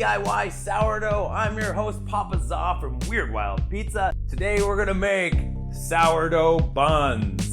DIY Sourdough. I'm your host, Papa Za from Weird Wild Pizza. Today we're gonna make sourdough buns.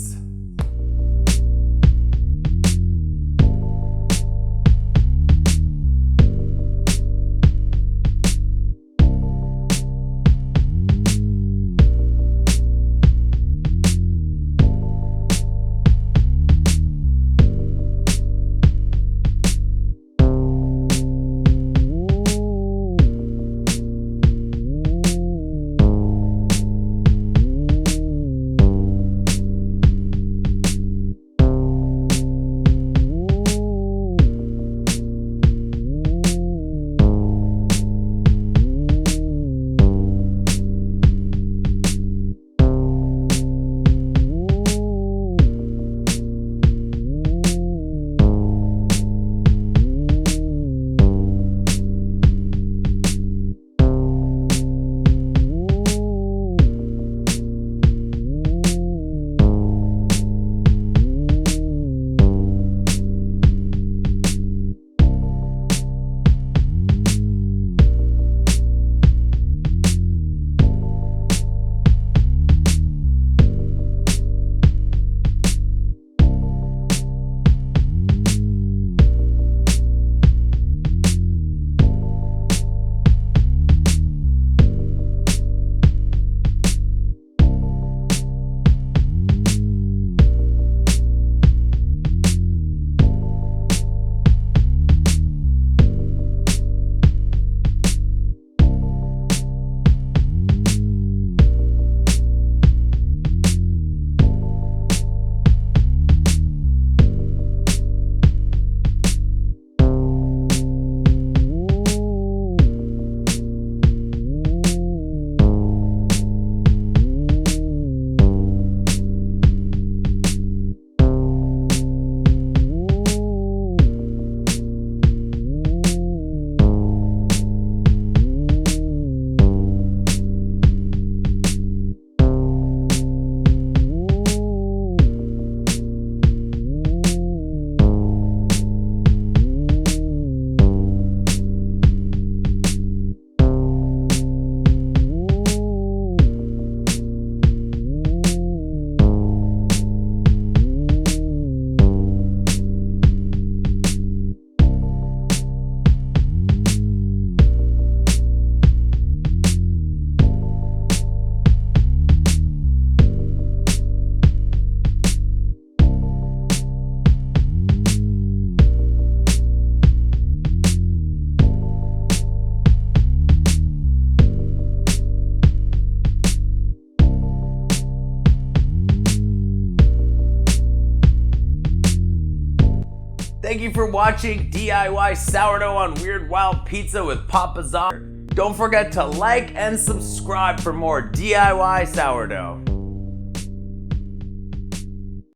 Thank you for watching DIY Sourdough on Weird Wild Pizza with Papa Za. Don't forget to like and subscribe for more DIY Sourdough.